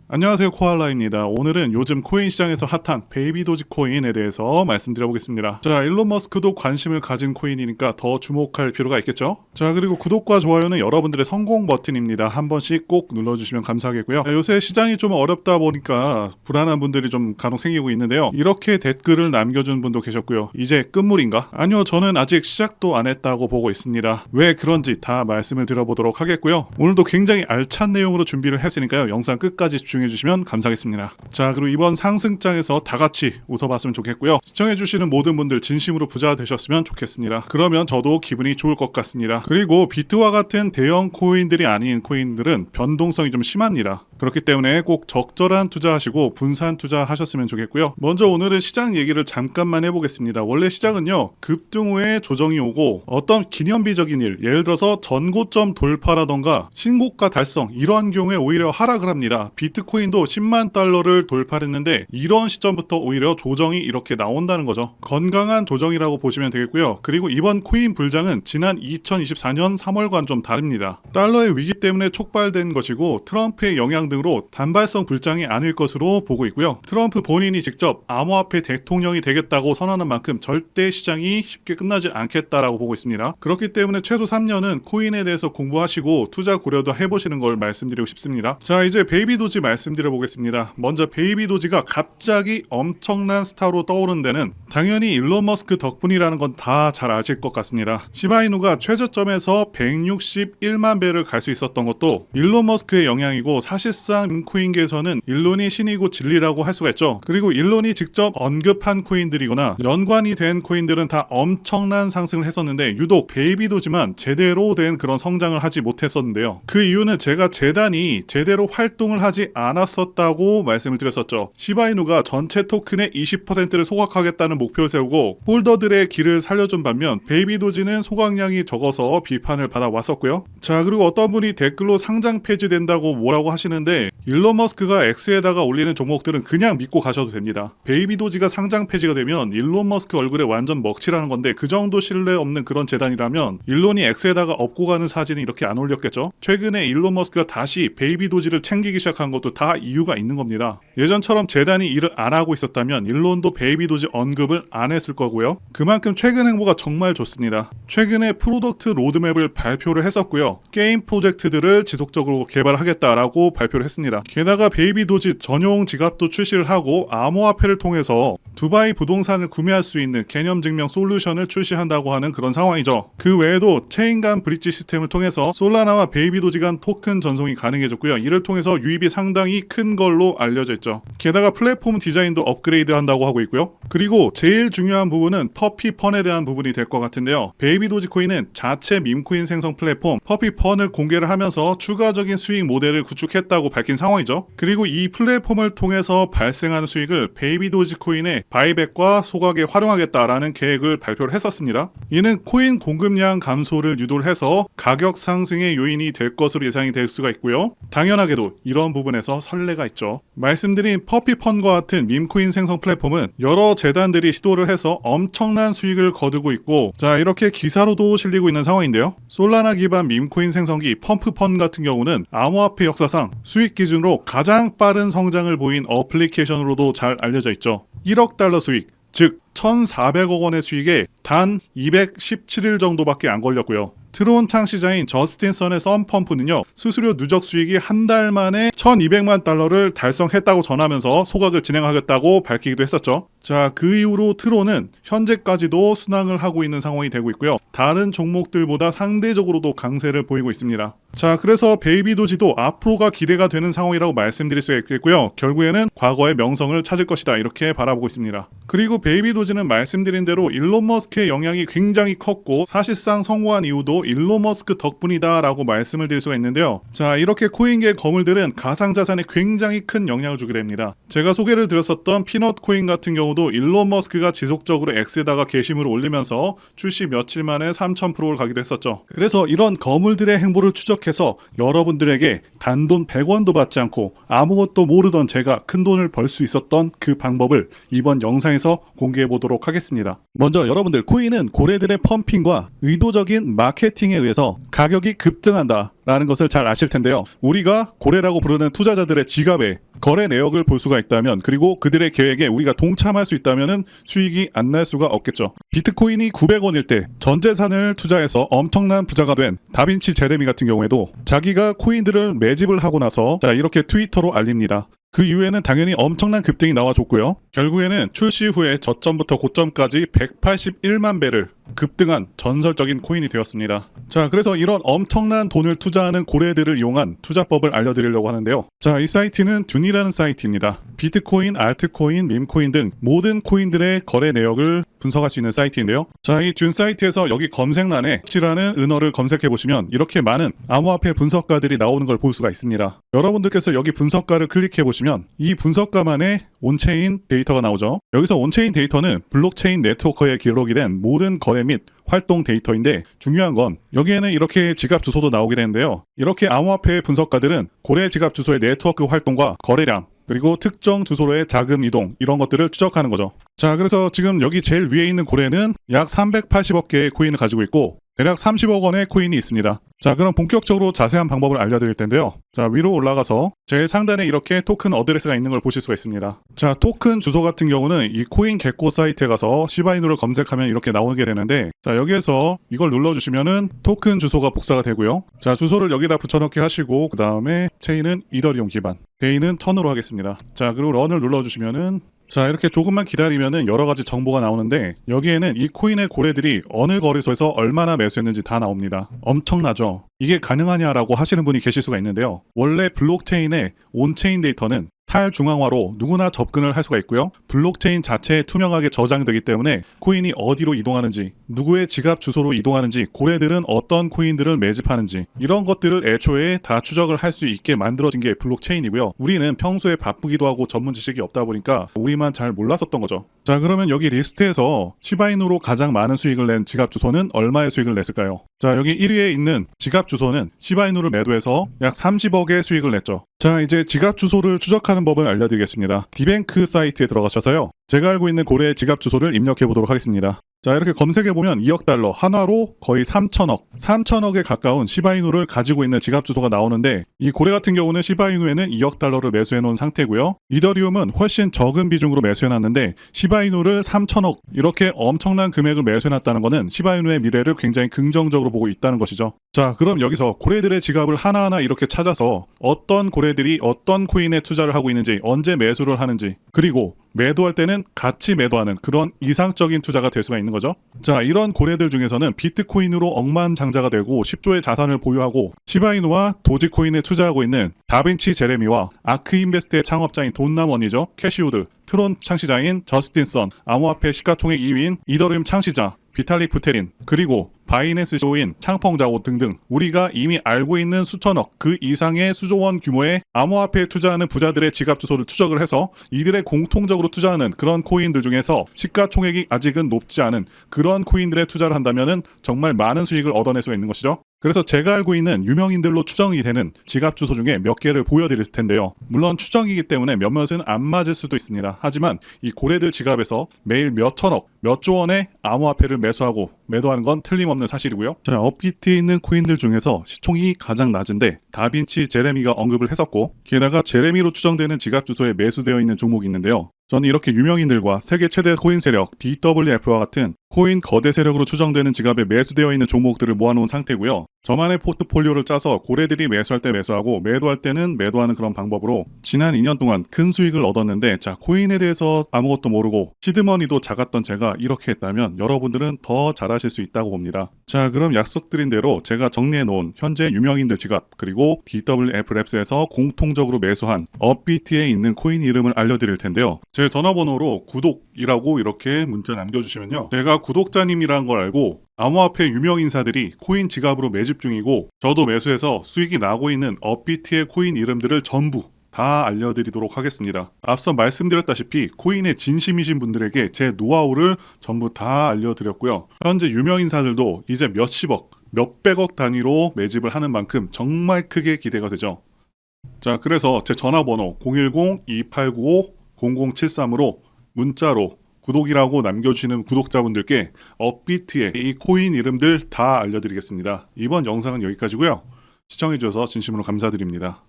안녕하세요, 코알라입니다. 오늘은 요즘 코인 시장에서 핫한 베이비 도지 코인에 대해서 말씀드려보겠습니다. 자, 일론 머스크도 관심을 가진 코인이니까 더 주목할 필요가 있겠죠. 자, 그리고 구독과 좋아요는 여러분들의 성공 버튼입니다. 한 번씩 꼭 눌러주시면 감사하겠고요. 요새 시장이 좀 어렵다 보니까 불안한 분들이 좀 간혹 생기고 있는데요. 이렇게 댓글을 남겨준 분도 계셨고요. 이제 끝물인가? 아니요, 저는 아직 시작도 안 했다고 보고 있습니다. 왜 그런지 다 말씀을 드려보도록 하겠고요. 오늘도 굉장히 알찬 내용으로 준비를 했으니까요. 영상 끝까지 집중해주시면 감사하겠습니다. 자, 그리고 이번 상승장에서 다 같이 웃어봤으면 좋겠고요. 시청해주시는 모든 분들 진심으로 부자 되셨으면 좋겠습니다. 그러면 저도 기분이 좋을 것 같습니다. 그리고 비트와 같은 대형 코인들이 아닌 코인들은 변동성이 좀 심합니다. 그렇기 때문에 꼭 적절한 투자하시고 분산 투자하셨으면 좋겠고요. 먼저 오늘은 시장 얘기를 잠깐만 해보겠습니다. 원래 시장은요, 급등 후에 조정이 오고 어떤 기념비적인 일, 예를 들어서 전고점 돌파라던가 신고가 달성, 이러한 경우에 오히려 하락을 합니다. 비트코인도 10만 달러를 돌파했는데 이런 시점부터 오히려 조정이 이렇게 나온다는 거죠. 건강한 조정이라고 보시면 되겠고요. 그리고 이번 코인 불장은 지난 2024년 3월과는 좀 다릅니다. 달러의 위기 때문에 촉발된 것이고 트럼프의 영향 등으로 단발성 불장이 아닐 것으로 보고 있고요. 트럼프 본인이 직접 암호화폐 대통령이 되겠다고 선언한 만큼 절대 시장이 쉽게 끝나지 않겠다라고 보고 있습니다. 그렇기 때문에 최소 3년은 코인에 대해서 공부하시고 투자 고려도 해보시는 걸 말씀드리고 싶습니다. 자, 이제 베이비 도지 말씀드려 보겠습니다. 먼저 베이비 도지가 갑자기 엄청난 스타로 떠오른 데는 당연히 일론 머스크 덕분이라는 건 다 잘 아실 것 같습니다. 시바이누가 최저점에서 161만 배를 갈 수 있었던 것도 일론 머스크의 영향이고, 사실상 코인계에서는 일론이 신이고 진리라고 할 수가 있죠. 그리고 일론이 직접 언급한 코인들이거나 연관이 된 코인들은 다 엄청난 상승을 했었는데 유독 베이비 도지만 제대로 된 그런 성장을 하지 못했었는데요. 그 이유는 제가 재단이 제대로 활동을 하지 않았었다고 말씀을 드렸었죠. 시바이누가 전체 토큰의 20%를 소각하겠다는 목표를 세우고 홀더들의 길을 살려준 반면 베이비 도지는 소각량이 적어서 비판을 받아왔었고요. 자, 그리고 어떤 분이 댓글로 상장 폐지된다고 뭐라고 하시는데, 일론 머스크가 X에다가 올리는 종목들은 그냥 믿고 가셔도 됩니다. 베이비 도지가 상장 폐지가 되면 일론 머스크 얼굴에 완전 먹칠하는 건데, 그 정도 신뢰 없는 그런 재단이라면 일론이 X에다가 업고 가는 사진은 이렇게 안 올렸겠죠. 최근에 일론 머스크가 다시 베이비 도지를 챙기기 시작한 것도 다 이유가 있는 겁니다. 예전처럼 재단이 일을 안 하고 있었다면 일론도 베이비 도지 언급을 안 했을 거고요. 그만큼 최근 행보가 정말 좋습니다. 최근에 프로덕트 로드맵을 발표를 했었고요. 게임 프로젝트들을 지속적으로 개발하겠다라고 발표를 했습니다. 게다가 베이비 도지 전용 지갑도 출시를 하고 암호화폐를 통해서 두바이 부동산을 구매할 수 있는 개념 증명 솔루션을 출시한다고 하는 그런 상황이죠. 그 외에도 체인 간 브릿지 시스템을 통해서 솔라나와 베이비 도지 간 토큰 전송이 가능해졌고요. 이를 통해서 유입이 상당히 큰 걸로 알려져 있죠. 게다가 플랫폼 디자인도 업그레이드 한다고 하고 있고요. 그리고 제일 중요한 부분은 퍼피펀에 대한 부분이 될 것 같은데요. 베이비 도지 코인은 자체 밈코인 생성 플랫폼 퍼피펀을 공개를 하면서 추가적인 수익 모델을 구축했다고 밝힌 상황이죠. 그리고 이 플랫폼을 통해서 발생하는 수익을 베이비 도지 코인의 바이백과 소각에 활용하겠다라는 계획을 발표를 했었습니다. 이는 코인 공급량 감소를 유도를 해서 가격 상승의 요인이 될 것으로 예상이 될 수가 있고요. 당연하게도 이런 부분에서 선례가 있죠. 말씀드린 퍼피펀과 같은 밈코인 생성 플랫폼은 여러 재단들이 시도를 해서 엄청난 수익을 거두고 있고, 자, 이렇게 기사로도 실리고 있는 상황인데요. 솔라나 기반 밈코인 생성기 펌프펀 같은 경우는 암호화폐 역사상 수익 기준으로 가장 빠른 성장을 보인 어플리케이션으로도 잘 알려져 있죠. 1억 달러 수익, 즉 1,400억 원의 수익에 단 217일 정도밖에 안 걸렸고요. 트론 창시자인 저스틴 선의 썬펌프는요, 수수료 누적 수익이 한 달 만에 1200만 달러를 달성했다고 전하면서 소각을 진행하겠다고 밝히기도 했었죠. 자, 그 이후로 트론은 현재까지도 순항을 하고 있는 상황이 되고 있고요. 다른 종목들보다 상대적으로도 강세를 보이고 있습니다. 자, 그래서 베이비 도지도 앞으로가 기대가 되는 상황이라고 말씀드릴 수 있겠고요. 결국에는 과거의 명성을 찾을 것이다, 이렇게 바라보고 있습니다. 그리고 베이비 도지는 말씀드린 대로 일론 머스크의 영향이 굉장히 컸고 사실상 성공한 이유도 일론 머스크 덕분이다 라고 말씀을 드릴 수가 있는데요. 자, 이렇게 코인계 거물들은 가상자산에 굉장히 큰 영향을 주게 됩니다. 제가 소개를 드렸었던 피넛 코인 같은 경우도 일론 머스크가 지속적으로 X에다가 게시물을 올리면서 출시 며칠 만에 3000%를 가기도 했었죠. 그래서 이런 거물들의 행보를 추적해서 여러분들에게 단돈 100원도 받지 않고 아무것도 모르던 제가 큰돈을 벌 수 있었던 그 방법을 이번 영상에서 공개해 보도록 하겠습니다. 먼저 여러분들, 코인은 고래들의 펌핑과 의도적인 마케팅에 의해서 가격이 급등한다 라는 것을 잘 아실 텐데요. 우리가 고래라고 부르는 투자자들의 지갑에 거래 내역을 볼 수가 있다면, 그리고 그들의 계획에 우리가 동참할 수 있다면 수익이 안 날 수가 없겠죠. 비트코인이 900원일 때 전 재산을 투자해서 엄청난 부자가 된 다빈치 제레미 같은 경우에도 자기가 코인들을 매집을 하고 나서 이렇게 트위터로 알립니다. 그 이후에는 당연히 엄청난 급등이 나와줬고요. 결국에는 출시 후에 저점부터 고점까지 181만 배를 급등한 전설적인 코인이 되었습니다. 자, 그래서 이런 엄청난 돈을 투자하는 고래들을 이용한 투자법을 알려드리려고 하는데요. 자, 이 사이트는 듄이라는 사이트입니다. 비트코인, 알트코인, 밈코인 등 모든 코인들의 거래 내역을 분석할 수 있는 사이트인데요. 자, 이 듄 사이트에서 여기 검색란에 X라는 은어를 검색해 보시면 이렇게 많은 암호화폐 분석가들이 나오는 걸 볼 수가 있습니다. 여러분들께서 여기 분석가를 클릭해 보시면 이 분석가만의 온체인 데이터가 나오죠. 여기서 온체인 데이터는 블록체인 네트워크에 기록이 된 모든 거래 및 활동 데이터인데, 중요한 건 여기에는 이렇게 지갑 주소도 나오게 되는데요. 이렇게 암호화폐 분석가들은 고래 지갑 주소의 네트워크 활동과 거래량, 그리고 특정 주소로의 자금 이동, 이런 것들을 추적하는 거죠. 자, 그래서 지금 여기 제일 위에 있는 고래는 약 380억 개의 코인을 가지고 있고 대략 30억 원의 코인이 있습니다. 자, 그럼 본격적으로 자세한 방법을 알려드릴 텐데요. 자, 위로 올라가서 제일 상단에 이렇게 토큰 어드레스가 있는 걸 보실 수가 있습니다. 자, 토큰 주소 같은 경우는 이 코인 개코 사이트에 가서 시바이누를 검색하면 이렇게 나오게 되는데, 자, 여기에서 이걸 눌러주시면은 토큰 주소가 복사가 되고요. 자, 주소를 여기다 붙여넣기 하시고, 그 다음에 체인은 이더리움 기반, 데이는 1000으로 하겠습니다. 자, 그리고 런을 눌러주시면은, 자, 이렇게 조금만 기다리면은 여러 가지 정보가 나오는데, 여기에는 이 코인의 고래들이 어느 거래소에서 얼마나 매수했는지 다 나옵니다. 엄청나죠? 이게 가능하냐라고 하시는 분이 계실 수가 있는데요. 원래 블록체인의 온체인 데이터는 탈중앙화로 누구나 접근을 할 수가 있고요. 블록체인 자체에 투명하게 저장되기 때문에 코인이 어디로 이동하는지, 누구의 지갑 주소로 이동하는지, 고래들은 어떤 코인들을 매집하는지, 이런 것들을 애초에 다 추적을 할 수 있게 만들어진 게 블록체인이고요. 우리는 평소에 바쁘기도 하고 전문 지식이 없다 보니까 우리만 잘 몰랐었던 거죠. 자, 그러면 여기 리스트에서 시바이누로 가장 많은 수익을 낸 지갑 주소는 얼마의 수익을 냈을까요? 자, 여기 1위에 있는 지갑 주소는 시바이누를 매도해서 약 30억의 수익을 냈죠. 자, 이제 지갑 주소를 추적하는 법을 알려드리겠습니다. 디뱅크 사이트에 들어가셔서요, 제가 알고 있는 고래의 지갑 주소를 입력해 보도록 하겠습니다. 자, 이렇게 검색해보면 2억 달러, 한화로 거의 3천억에 가까운 시바이누를 가지고 있는 지갑 주소가 나오는데, 이 고래 같은 경우는 시바이누에는 2억 달러를 매수해 놓은 상태고요. 이더리움은 훨씬 적은 비중으로 매수해 놨는데 시바이누를 3천억, 이렇게 엄청난 금액을 매수해 놨다는 것은 시바이누의 미래를 굉장히 긍정적으로 보고 있다는 것이죠. 자, 그럼 여기서 고래들의 지갑을 하나하나 이렇게 찾아서 어떤 고래들이 어떤 코인에 투자를 하고 있는지, 언제 매수를 하는지, 그리고 매도할 때는 같이 매도하는 그런 이상적인 투자가 될 수가 있는 거죠. 자, 이런 고래들 중에서는 비트코인으로 억만장자가 되고 10조의 자산을 보유하고 시바이누와 도지코인에 투자하고 있는 다빈치 제레미와 아크인베스트의 창업자인 돈남원이죠. 캐시우드, 트론 창시자인 저스틴 선, 암호화폐 시가총액 2위인 이더리움 창시자 비탈릭 부테린, 그리고 바이낸스 CEO인 창펑자오 등등 우리가 이미 알고 있는 수천억, 그 이상의 수조원 규모의 암호화폐에 투자하는 부자들의 지갑 주소를 추적을 해서 이들의 공통적으로 투자하는 그런 코인들 중에서 시가총액이 아직은 높지 않은 그런 코인들에 투자를 한다면은 정말 많은 수익을 얻어낼 수가 있는 것이죠. 그래서 제가 알고 있는 유명인들로 추정이 되는 지갑 주소 중에 몇 개를 보여드릴 텐데요. 물론 추정이기 때문에 몇몇은 안 맞을 수도 있습니다. 하지만 이 고래들 지갑에서 매일 몇 천억, 몇 조 원의 암호화폐를 매수하고 매도하는 건 틀림없는 사실이고요. 자, 업비트에 있는 코인들 중에서 시총이 가장 낮은데 다빈치 제레미가 언급을 했었고, 게다가 제레미로 추정되는 지갑 주소에 매수되어 있는 종목이 있는데요. 저는 이렇게 유명인들과 세계 최대 코인 세력 DWF와 같은 코인 거대 세력으로 추정되는 지갑에 매수되어 있는 종목들을 모아놓은 상태고요. 저만의 포트폴리오를 짜서 고래들이 매수할 때 매수하고 매도할 때는 매도하는 그런 방법으로 지난 2년 동안 큰 수익을 얻었는데, 자, 코인에 대해서 아무것도 모르고 시드머니도 작았던 제가 이렇게 했다면 여러분들은 더 잘하실 수 있다고 봅니다. 자, 그럼 약속드린 대로 제가 정리해놓은 현재 유명인들 지갑, 그리고 DWF랩스에서 공통적으로 매수한 업비트에 있는 코인 이름을 알려드릴 텐데요. 제 전화번호로 구독이라고 이렇게 문자 남겨주시면요, 제가 구독자님이라는 걸 알고 암호화폐 유명인사들이 코인 지갑으로 매집 중이고 저도 매수해서 수익이 나고 있는 업비트의 코인 이름들을 전부 다 알려드리도록 하겠습니다. 앞서 말씀드렸다시피 코인에 진심이신 분들에게 제 노하우를 전부 다 알려드렸고요. 현재 유명인사들도 이제 몇십억, 몇백억 단위로 매집을 하는 만큼 정말 크게 기대가 되죠. 자, 그래서 제 전화번호 010-2895-0073으로 문자로 구독이라고 남겨주시는 구독자분들께 업비트의 이 코인 이름들 다 알려드리겠습니다. 이번 영상은 여기까지고요. 시청해주셔서 진심으로 감사드립니다.